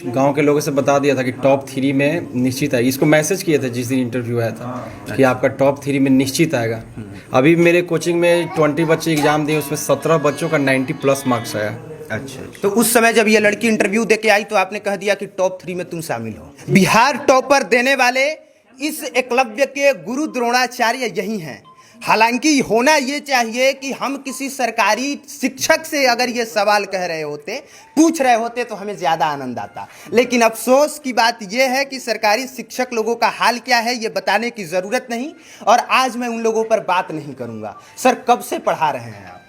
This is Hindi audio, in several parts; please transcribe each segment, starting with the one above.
गांव के लोगों से बता दिया था कि टॉप 3 में निश्चित है। इसको मैसेज किए थे जिस दिन इंटरव्यू आया था कि आपका टॉप 3 में निश्चित आएगा। अभी मेरे कोचिंग में 20 बच्चे एग्जाम दिए, उसमें 17 बच्चों का 90+ मार्क्स आया। अच्छा, तो उस समय जब ये लड़की इंटरव्यू देके आई तो आपने कह दिया कि टॉप 3 में तुम शामिल हो। बिहार टॉपर देने वाले इस एकलव्य के गुरु द्रोणाचार्य यही हैं। हालांकि होना ये चाहिए कि हम किसी सरकारी शिक्षक से अगर ये सवाल कह रहे होते, पूछ रहे होते तो हमें ज़्यादा आनंद आता। लेकिन अफसोस की बात यह है कि सरकारी शिक्षक लोगों का हाल क्या है ये बताने की ज़रूरत नहीं, और आज मैं उन लोगों पर बात नहीं करूँगा। सर, कब से पढ़ा रहे हैं आप?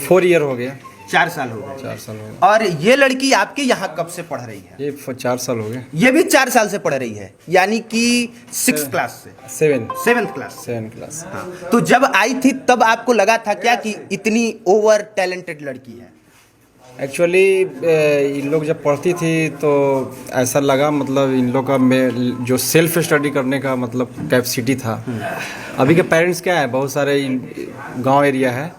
4 ईयर हो गया। 4 साल हो गए। 4 साल हो गए। और ये लड़की आपके यहाँ कब से पढ़ रही है? ये 4 साल हो गए। ये भी 4 साल से पढ़ रही है, यानी कि 6th क्लास से। 7th class. 7 क्लास। हाँ, तो जब आई थी तब आपको लगा था क्या कि इतनी ओवर टैलेंटेड लड़की है? एक्चुअली इन लोग जब पढ़ती थी तो ऐसा लगा, मतलब इन लोग का जो सेल्फ स्टडी करने का मतलब कैपेसिटी था। अभी के पेरेंट्स क्या है, बहुत सारे गांव एरिया है,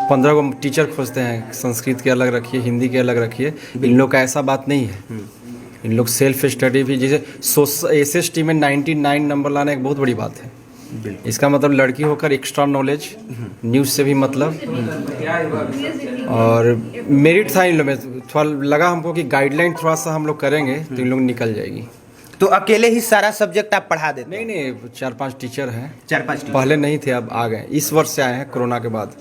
15 को टीचर खोजते हैं, संस्कृत के अलग रखिए, हिंदी के अलग रखिए। इन लोग का ऐसा बात नहीं है। इन लोग सेल्फ स्टडी भी, जैसे SST में 99 नंबर लाना एक बहुत बड़ी बात है। इसका मतलब लड़की होकर एक्स्ट्रा नॉलेज, न्यूज़ से भी मतलब, और मेरिट था इन लोग में। थोड़ा लगा हमको कि गाइडलाइन थोड़ा सा हम लोग करेंगे तो इन लोग निकल जाएगी। तो अकेले ही सारा सब्जेक्ट आप पढ़ा देते? नहीं, 4-5 टीचर हैं। 4-5 टीचर पहले नहीं थे, अब आ गए, इस वर्ष से आए हैं कोरोना के बाद।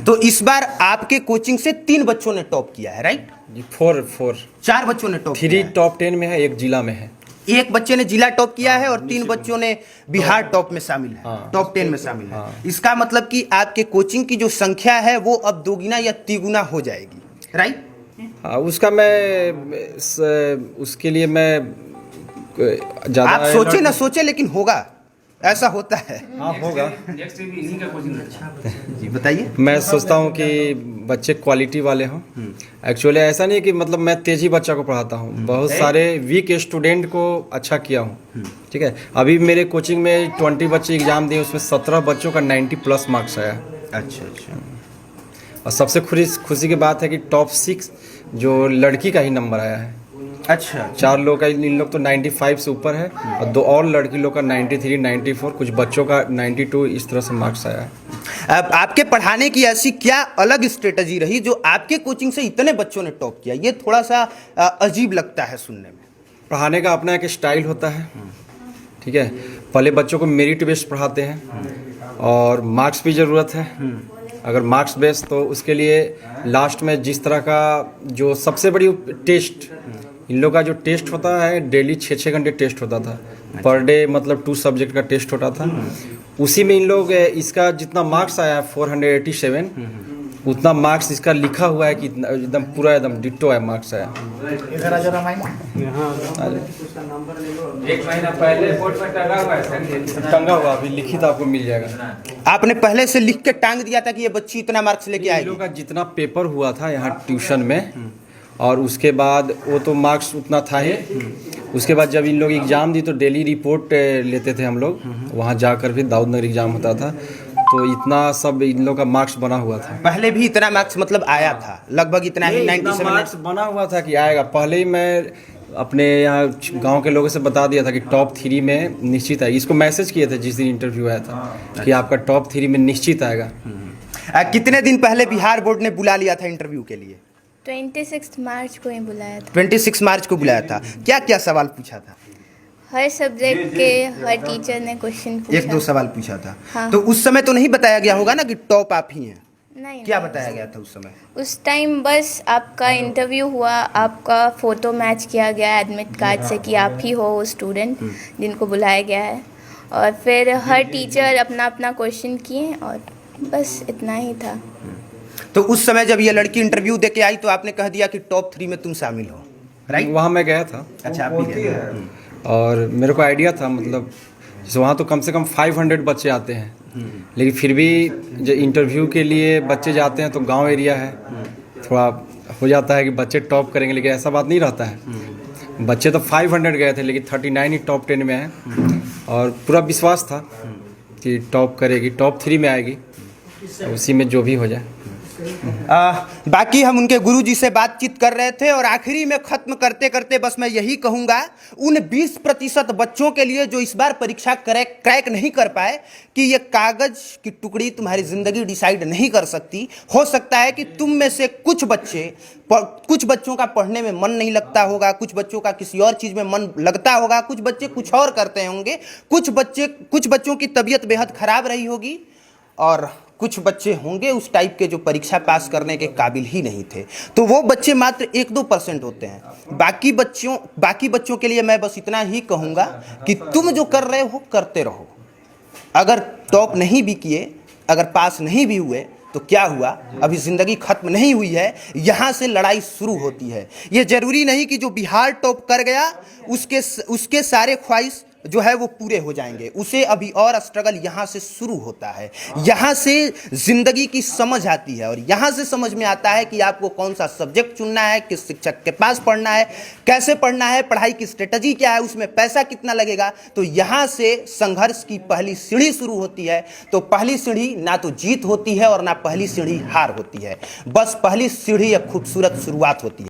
तो इस बार आपके कोचिंग से 3 बच्चों ने टॉप किया है, राइट? 4 बच्चों ने टॉप 3 टॉप 10 में है, 1 जिला में है। एक बच्चे ने जिला टॉप किया है और 3 बच्चों ने बिहार टॉप में शामिल है। हाँ, टॉप 10 में शामिल है। इसका मतलब कि आपके कोचिंग की जो संख्या है वो अब 2 गुना या 3 गुना हो जाएगी, राइट? हाँ, उसके लिए मैं ज़्यादा, आप सोचे ना सोचे, लेकिन होगा, ऐसा होता है। हाँ, होगा। जी बताइए। मैं सोचता हूँ कि बच्चे क्वालिटी वाले हों। एक्चुअली ऐसा नहीं कि मतलब मैं तेजी बच्चा को पढ़ाता हूँ, बहुत सारे वीक स्टूडेंट को अच्छा किया हूँ। ठीक है, अभी मेरे कोचिंग में 20 बच्चे एग्जाम दिए, उसमें 17 बच्चों का 90+ मार्क्स आया। अच्छा। और सबसे खुशी की बात है कि टॉप 6 जो लड़की का ही नंबर आया है। अच्छा। 4 लोग का, इन लोग तो 95 से ऊपर है, और 2 और लड़की लोग का 93, 94, कुछ बच्चों का 92, इस तरह से मार्क्स आया है। अब आपके पढ़ाने की ऐसी क्या अलग स्ट्रेटजी रही जो आपके कोचिंग से इतने बच्चों ने टॉप किया? ये थोड़ा सा अजीब लगता है सुनने में। पढ़ाने का अपना एक स्टाइल होता है। ठीक है, पहले बच्चों को मेरिट बेस्ड पढ़ाते हैं और मार्क्स भी ज़रूरत है। अगर मार्क्स बेस्ड तो उसके लिए लास्ट में जिस तरह का जो सबसे बड़ी टेस्ट, इन लोग का जो टेस्ट होता है डेली 6-6 घंटे टेस्ट होता था पर डे, मतलब 2 सब्जेक्ट का टेस्ट होता था। उसी में इन लोग इसका जितना मार्क्स आया है 487, उतना मार्क्स इसका लिखा हुआ है कि एकदम पूरा एकदम डिट्टो है मार्क्स आया। एक महीना पहले बोर्ड पर टंगा हुआ, अभी लिखित आपको मिल जाएगा। आपने पहले से लिख के टांग दिया था कि ये बच्ची इतना मार्क्स लेके आएगी? इन लोग का जितना पेपर हुआ था यहाँ ट्यूशन में, और उसके बाद वो तो मार्क्स उतना था ही। उसके बाद जब इन लोग एग्ज़ाम दी तो डेली रिपोर्ट लेते थे हम लोग, वहाँ जाकर भी दाऊदनगर एग्ज़ाम होता था, तो इतना सब इन लोग का मार्क्स बना हुआ था। पहले भी इतना मार्क्स मतलब आया था? लगभग इतना ही 97 मार्क्स बना हुआ था कि आएगा। पहले ही मैं अपने यहाँ गांव के लोगों से बता दिया था कि टॉप 3 में निश्चित है। इसको मैसेज किए थे जिस दिन इंटरव्यू आया था कि आपका टॉप 3 में निश्चित आएगा। कितने दिन पहले बिहार बोर्ड ने बुला लिया था इंटरव्यू के लिए? 26 मार्च को ही बुलाया था। 26 मार्च को बुलाया था। क्या क्या सवाल पूछा था? हर सब्जेक्ट के हर टीचर ने क्वेश्चन पूछा। 1-2 सवाल पूछा था। हाँ। तो उस समय तो नहीं बताया गया होगा ना कि टॉप आप ही हैं? नहीं। क्या बताया गया था उस समय? उस टाइम बस आपका इंटरव्यू हुआ, आपका फ़ोटो मैच किया गया एडमिट कार्ड से कि आप ही हो वो स्टूडेंट जिनको बुलाया गया है, और फिर हर टीचर अपना अपना क्वेश्चन किए, और बस इतना ही था। तो उस समय जब ये लड़की इंटरव्यू देके आई तो आपने कह दिया कि टॉप 3 में तुम शामिल हो, राइट? वहाँ मैं गया था। अच्छा, आप भी गए? और मेरे को आइडिया था, मतलब वहाँ तो कम से कम 500 बच्चे आते हैं, लेकिन फिर भी जो इंटरव्यू के लिए बच्चे जाते हैं तो गांव एरिया है, थोड़ा हो जाता है कि बच्चे टॉप करेंगे, लेकिन ऐसा बात नहीं रहता है। बच्चे तो 500 गए थे, लेकिन 39 ही टॉप 10 में है, और पूरा विश्वास था कि टॉप करेगी, टॉप 3 में आएगी, उसी में जो भी हो जाए। बाकी हम उनके गुरुजी से बातचीत कर रहे थे और आखिरी में ख़त्म करते करते बस मैं यही कहूँगा उन 20% बच्चों के लिए जो इस बार परीक्षा क्रैक नहीं कर पाए कि ये कागज़ की टुकड़ी तुम्हारी ज़िंदगी डिसाइड नहीं कर सकती। हो सकता है कि तुम में से कुछ बच्चों का पढ़ने में मन नहीं लगता होगा, कुछ बच्चों का किसी और चीज़ में मन लगता होगा, कुछ बच्चे कुछ और करते होंगे, कुछ बच्चों की तबीयत बेहद ख़राब रही होगी और कुछ बच्चे होंगे उस टाइप के जो परीक्षा पास करने के काबिल ही नहीं थे। तो वो बच्चे मात्र 1-2% होते हैं। बाकी बच्चों के लिए मैं बस इतना ही कहूँगा कि तुम जो कर रहे हो करते रहो। अगर टॉप नहीं भी किए, अगर पास नहीं भी हुए तो क्या हुआ, अभी ज़िंदगी ख़त्म नहीं हुई है, यहाँ से लड़ाई शुरू होती है। ये ज़रूरी नहीं कि जो बिहार टॉप कर गया उसके सारे ख्वाहिश जो है वो पूरे हो जाएंगे। उसे अभी और स्ट्रगल यहाँ से शुरू होता है। यहाँ से ज़िंदगी की समझ आती है और यहाँ से समझ में आता है कि आपको कौन सा सब्जेक्ट चुनना है, किस शिक्षक के पास पढ़ना है, कैसे पढ़ना है, पढ़ाई की स्ट्रेटजी क्या है, उसमें पैसा कितना लगेगा। तो यहाँ से संघर्ष की पहली सीढ़ी शुरू होती है। तो पहली सीढ़ी ना तो जीत होती है और ना पहली सीढ़ी हार होती है, बस पहली सीढ़ी एक खूबसूरत शुरुआत होती है।